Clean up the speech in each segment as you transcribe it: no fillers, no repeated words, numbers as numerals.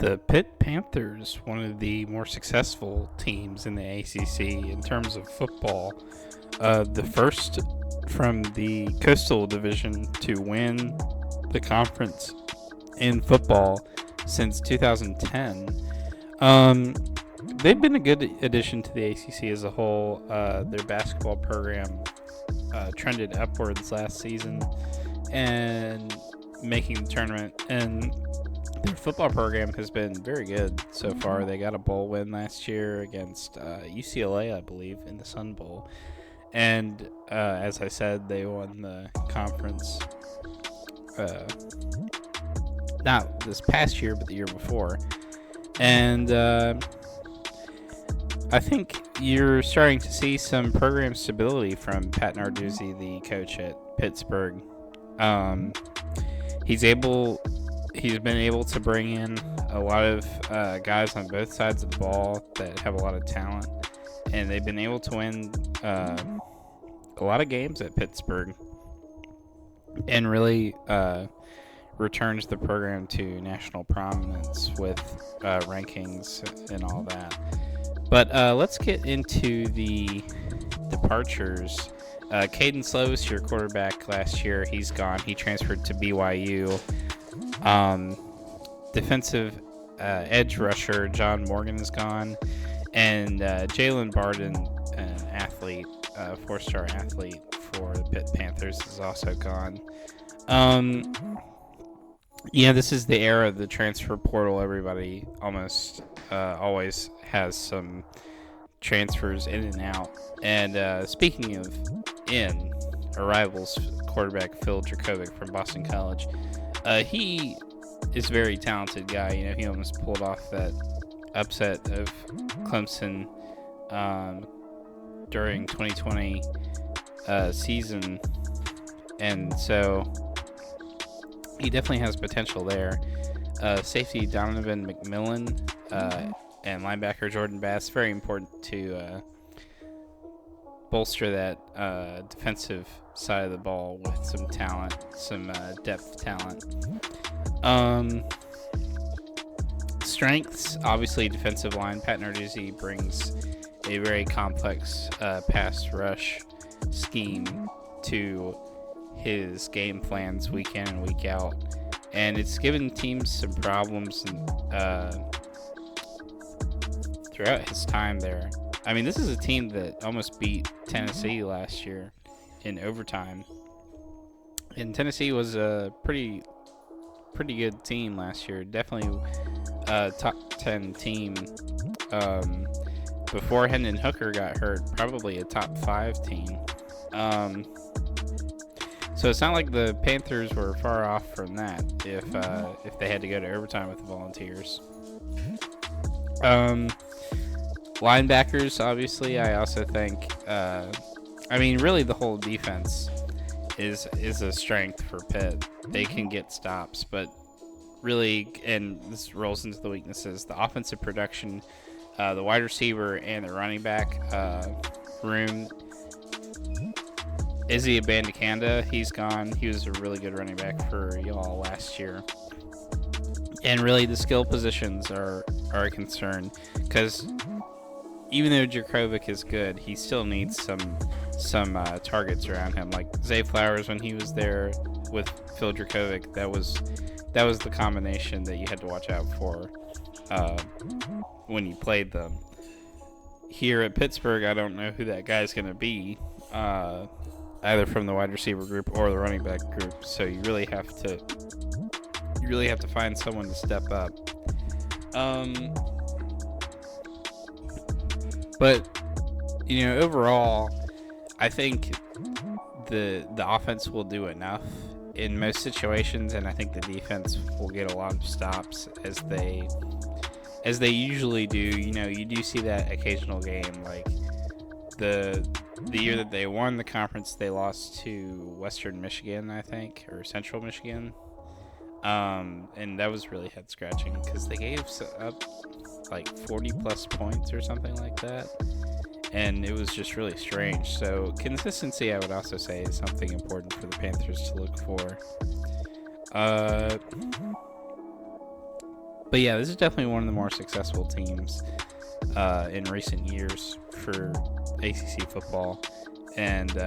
The Pitt Panthers, one of the more successful teams in the ACC in terms of football, the first from the Coastal Division to win the conference in football since 2010. They've been a good addition to the ACC as a whole. Their basketball program trended upwards last season and making the tournament, and their football program has been very good so far. They got a bowl win last year against UCLA, I believe, in the Sun Bowl. And as I said, they won the conference not this past year, but the year before. And I think you're starting to see some program stability from Pat Narduzzi, the coach at Pittsburgh. He's been able to bring in a lot of guys on both sides of the ball that have a lot of talent, and they've been able to win a lot of games at Pittsburgh, and really returns the program to national prominence with rankings and all that. But let's get into the departures. Caden Slovis, your quarterback last year, he's gone. He transferred to BYU. Defensive edge rusher John Morgan is gone, and Jalen Barden, an athlete, four-star athlete for the Pitt Panthers, is also gone. This is the era of the transfer portal. Everybody almost always has some transfers in and out. And speaking of arrivals, quarterback Phil Dracovic from Boston College, he is a very talented guy. He almost pulled off that upset of Clemson during 2020 season, and so he definitely has potential there. Safety Donovan McMillan and linebacker Jordan Bass, very important to bolster that defensive side of the ball with some talent, some depth talent. Strengths, obviously defensive line. Pat Narduzzi brings a very complex pass rush scheme to his game plans week in and week out, and it's given teams some problems throughout his time there. I mean, this is a team that almost beat Tennessee last year in overtime, and Tennessee was a pretty good team last year. Definitely a top 10 team. Before Hendon Hooker got hurt, probably a top 5 team. So it's not like the Panthers were far off from that if they had to go to overtime with the Volunteers. Linebackers, obviously, I also think. Really, the whole defense is a strength for Pitt. They can get stops, but really, and this rolls into the weaknesses, the offensive production, the wide receiver and the running back room. Izzy Abandakanda, he's gone. He was a really good running back for y'all last year. And really, the skill positions are a concern, because even though Dracovic is good, he still needs some targets around him. Like Zay Flowers, when he was there with Phil Dracovic, that was the combination that you had to watch out for when you played them. Here at Pittsburgh, I don't know who that guy's going to be, either from the wide receiver group or the running back group. So you really have to find someone to step up. But overall, I think the offense will do enough in most situations, and I think the defense will get a lot of stops as they usually do. You do see that occasional game, like the year that they won the conference, they lost to Western Michigan, I think, or Central Michigan, and that was really head scratching because they gave up like 40 plus points or something like that, and it was just really strange. So consistency, I would also say, is something important for the Panthers to look for. But yeah, this is definitely one of the more successful teams in recent years for ACC football. And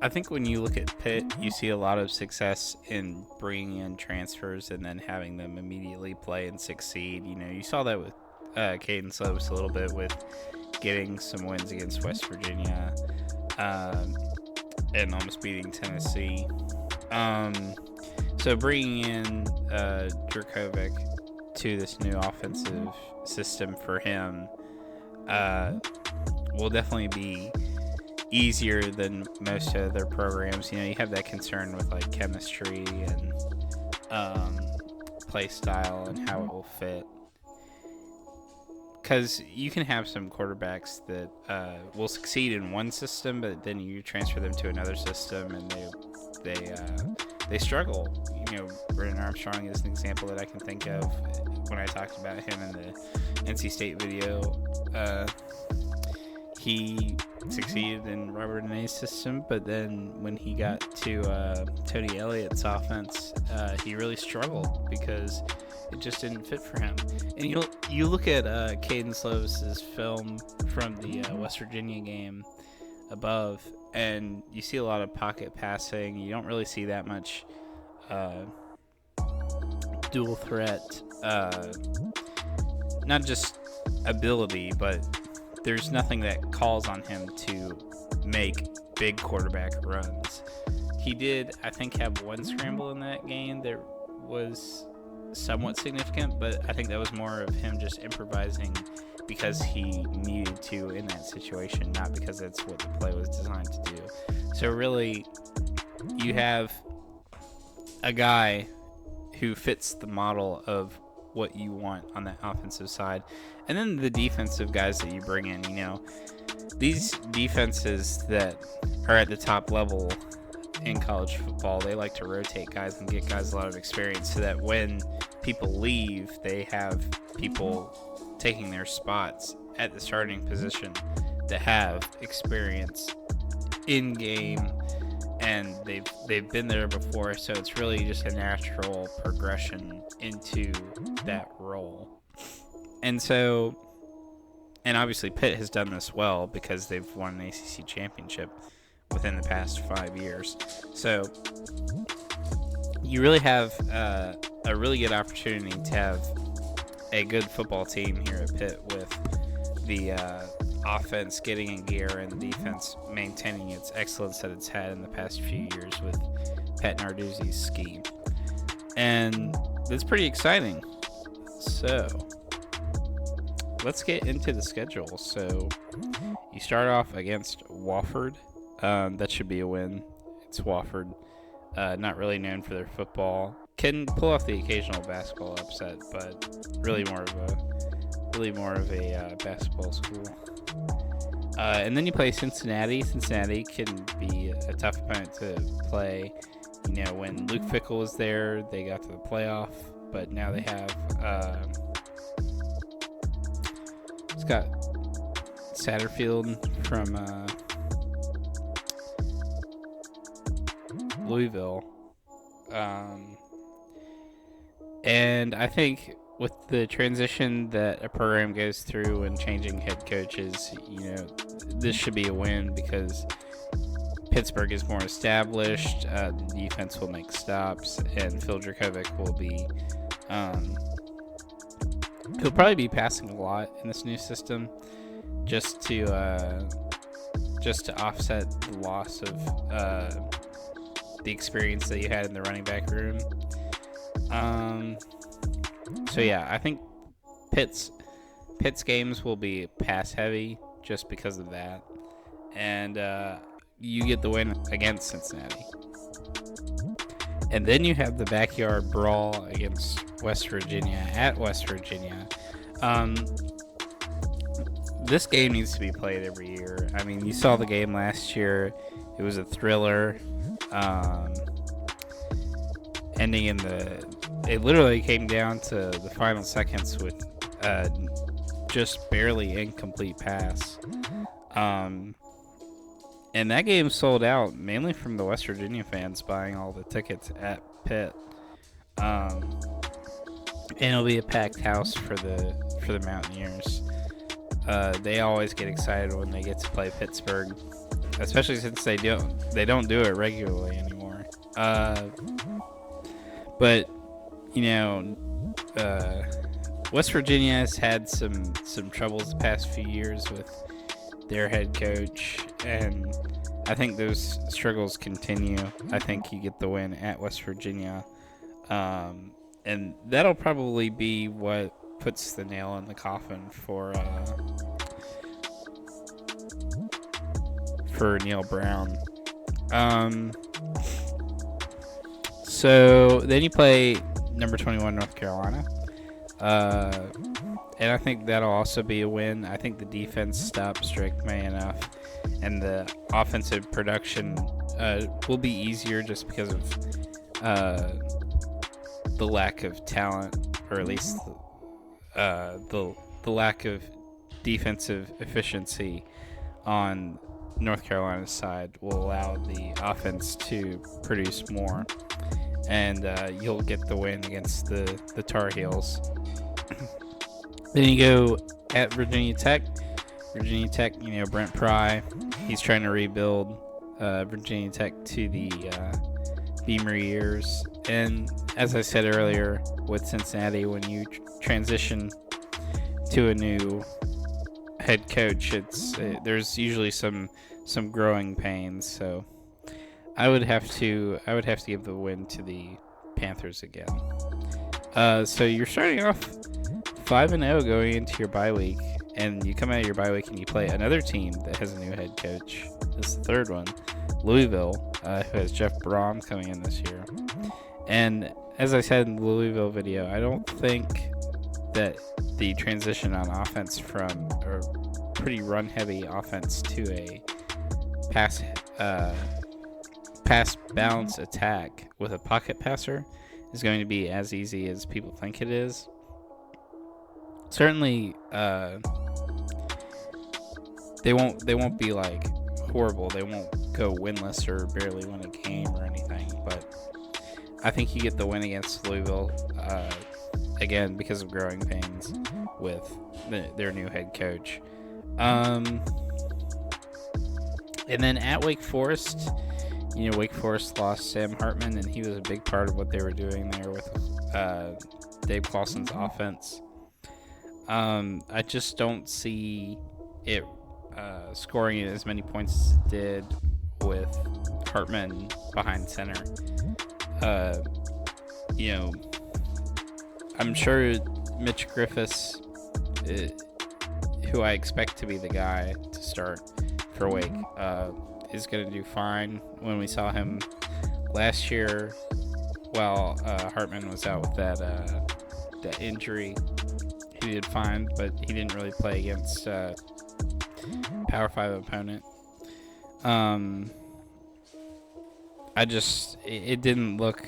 I think when you look at Pitt, you see a lot of success in bringing in transfers and then having them immediately play and succeed. You know, you saw that with Caden Slovis a little bit with getting some wins against West Virginia and almost beating Tennessee. So bringing in Dracovic to this new offensive system for him will definitely be easier than most of their programs. You know, you have that concern with like chemistry and play style and how it will fit. Because you can have some quarterbacks that will succeed in one system, but then you transfer them to another system and they struggle. You know, Brennan Armstrong is an example that I can think of when I talked about him in the NC State video. He succeeded in Robert Anae's system, but then when he got to Tony Elliott's offense, he really struggled because it just didn't fit for him. And you look at Caden Slovis's film from the West Virginia game above, and you see a lot of pocket passing. You don't really see that much dual threat, not just ability, but there's nothing that calls on him to make big quarterback runs. He did, I think, have one scramble in that game that was somewhat significant, but I think that was more of him just improvising because he needed to in that situation, not because that's what the play was designed to do. So really, you have a guy who fits the model of what you want on that offensive side. And then the defensive guys that you bring in, you know, these defenses that are at the top level in college football, they like to rotate guys and get guys a lot of experience so that when people leave, they have people taking their spots at the starting position that have experience in game, and they've been there before, so it's really just a natural progression into that role. And so, and obviously Pitt has done this well because they've won an ACC championship within the past 5 years. So you really have a really good opportunity to have a good football team here at Pitt with the offense getting in gear and the defense maintaining its excellence that it's had in the past few years with Pat Narduzzi's scheme. And that's pretty exciting. So let's get into the schedule. So you start off against Wofford. That should be a win. It's Wofford. Not really known for their football. Can pull off the occasional basketball upset, but really more of a basketball school. And then you play Cincinnati. Cincinnati can be a tough opponent to play. You know, when Luke Fickell was there, they got to the playoff, but now they have Scott Satterfield from Louisville. And I think with the transition that a program goes through and changing head coaches, you know, this should be a win because Pittsburgh is more established. The defense will make stops, and Phil Dracovic will be he'll probably be passing a lot in this new system just to offset the loss of the experience that you had in the running back room. So yeah, I think Pitt's games will be pass heavy just because of that, and you get the win against Cincinnati. And then you have the backyard brawl against West Virginia at West Virginia. This game needs to be played every year. I mean, you saw the game last year. It was a thriller. Ending in it literally came down to the final seconds with just barely incomplete pass. And that game sold out mainly from the West Virginia fans buying all the tickets at Pitt. And it'll be a packed house for the Mountaineers. They always get excited when they get to play Pittsburgh, especially since they don't do it regularly anymore. But West Virginia has had some troubles the past few years with their head coach, and I think those struggles continue. I think you get the win at West Virginia, and that'll probably be what puts the nail in the coffin for Neil Brown. So then you play number 21 North Carolina, and I think that'll also be a win. I think the defense stops Drake May enough, and the offensive production will be easier just because of the lack of talent, or at least the lack of defensive efficiency on North Carolina's side will allow the offense to produce more, and you'll get the win against the Tar Heels. Then you go at Virginia Tech. Virginia Tech, Brent Pry, he's trying to rebuild Virginia Tech to the Beamer years. And as I said earlier, with Cincinnati, when you transition to a new head coach, there's usually some growing pains. So I would have to give the win to the Panthers again. So you're starting off 5-0 going into your bye week, and you come out of your bye week and you play another team that has a new head coach. This is the third one, Louisville, who has Jeff Brom coming in this year. And as I said in the Louisville video, I don't think that the transition on offense from a pretty run-heavy offense to a pass balance attack with a pocket passer is going to be as easy as people think it is. Certainly, they won't be like horrible. They won't go winless or barely win a game or anything. But I think you get the win against Louisville again because of growing pains with their new head coach. And then at Wake Forest, Wake Forest lost Sam Hartman, and he was a big part of what they were doing there with Dave Clawson's offense. I just don't see it scoring as many points as it did with Hartman behind center. I'm sure Mitch Griffiths, who I expect to be the guy to start for Wake, is going to do fine. When we saw him last year, while Hartman was out with that injury, he did fine, but he didn't really play against Power 5 opponent. It didn't look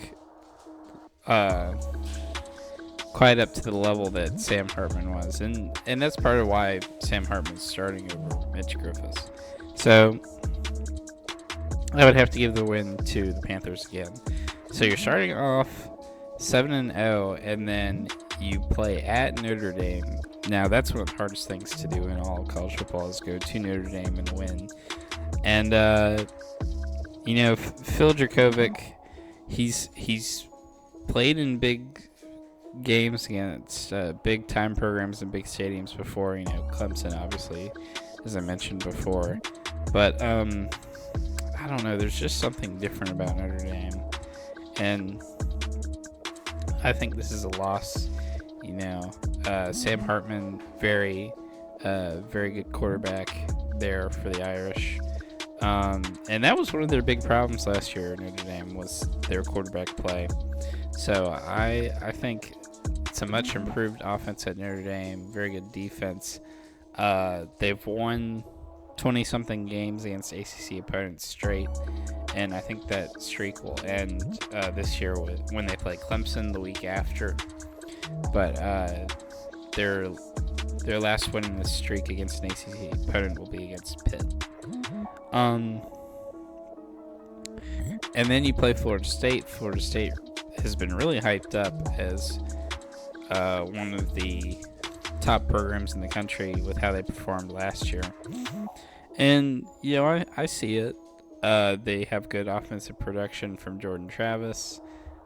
quite up to the level that Sam Hartman was, and that's part of why Sam Hartman's starting over Mitch Griffiths. So I would have to give the win to the Panthers again. So you're starting off 7-0, and then you play at Notre Dame. Now that's one of the hardest things to do in all of college football, is go to Notre Dame and win. And Phil Dracovic, he's played in big games against big time programs and big stadiums before. Clemson, obviously, as I mentioned before. But I don't know. There's just something different about Notre Dame, and I think this is a loss. Sam Hartman, very good quarterback there for the Irish. And that was one of their big problems last year, Notre Dame, was their quarterback play. So I think it's a much improved offense at Notre Dame, very good defense. They've won 20-something games against ACC opponents straight, and I think that streak will end this year when they play Clemson the week after. But their last win in this streak against an ACC opponent will be against Pitt. And then you play Florida State. Florida State has been really hyped up as one of the top programs in the country with how they performed last year. And, I see it. They have good offensive production from Jordan Travis.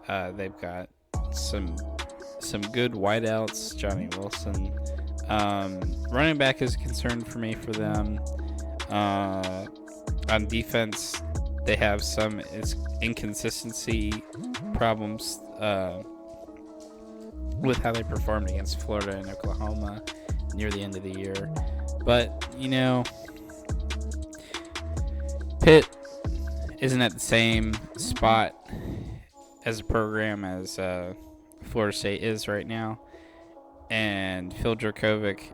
They've got some good wideouts, Johnny Wilson. Running back is a concern for me for them. On defense, they have some inconsistency problems with how they performed against Florida and Oklahoma near the end of the year. But, Pitt isn't at the same spot as a program as Florida State is right now. And Phil Dracovic,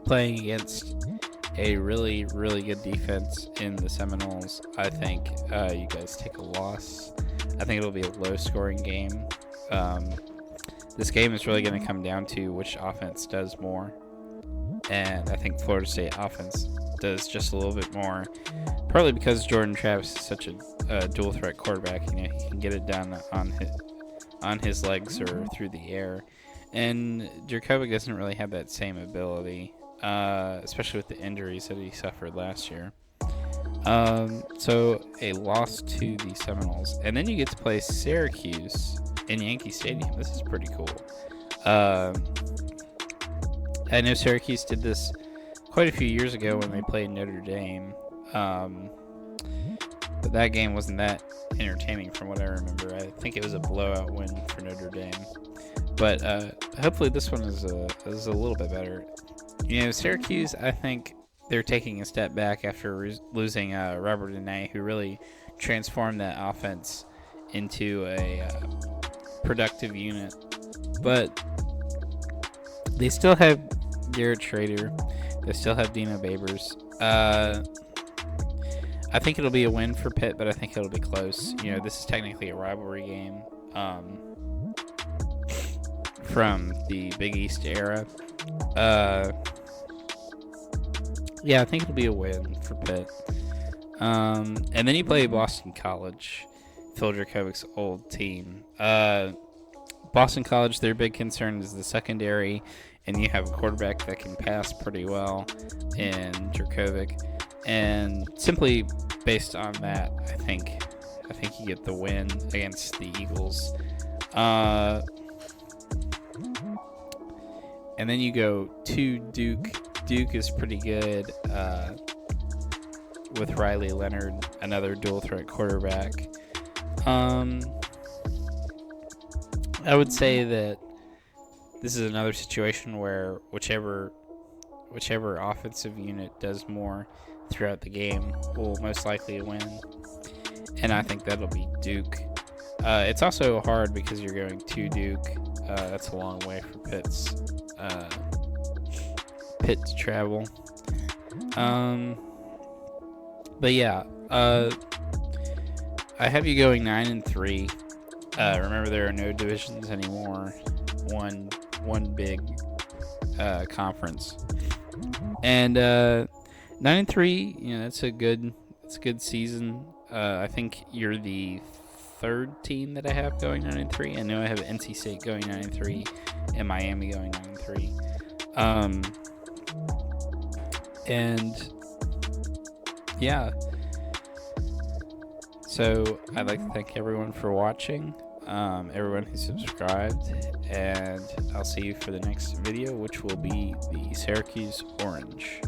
playing against a really, really good defense in the Seminoles, I think you guys take a loss. I think it'll be a low-scoring game. This game is really going to come down to which offense does more. And I think Florida State offense does just a little bit more, partly because Jordan Travis is such a dual-threat quarterback. He can get it done on his legs or through the air. And Dracovic doesn't really have that same ability, especially with the injuries that he suffered last year. So a loss to the Seminoles. And then you get to play Syracuse in Yankee Stadium. This is pretty cool. I know Syracuse did this quite a few years ago when they played Notre Dame. But that game wasn't that entertaining from what I remember. I think it was a blowout win for Notre Dame. But hopefully this one is a little bit better. Syracuse, I think they're taking a step back after losing Robert Anae, who really transformed that offense into a productive unit. But they still have Garrett Schrader. They still have Dino Babers. I think it'll be a win for Pitt, but I think it'll be close. This is technically a rivalry game from the Big East era. Yeah, I think it'll be a win for Pitt. And then you play Boston College, Phil Dracovic's old team. Boston College, their big concern is the secondary, and you have a quarterback that can pass pretty well in Dracovic. And simply based on that, I think you get the win against the Eagles. And then you go to Duke. Duke is pretty good with Riley Leonard, another dual-threat quarterback. I would say that this is another situation where whichever offensive unit does more throughout the game will most likely win. And I think that'll be Duke. It's also hard because you're going to Duke. That's a long way for Pitt to travel. But yeah, I have you going 9-3. Remember, there are no divisions anymore. One big conference, and 9-3. That's a good season. I think you're the third team that I have going 9-3. I know I have NC State going 9-3 and Miami going 9-3. And yeah. So I'd like to thank everyone for watching, everyone who subscribed, and I'll see you for the next video, which will be the Syracuse Orange.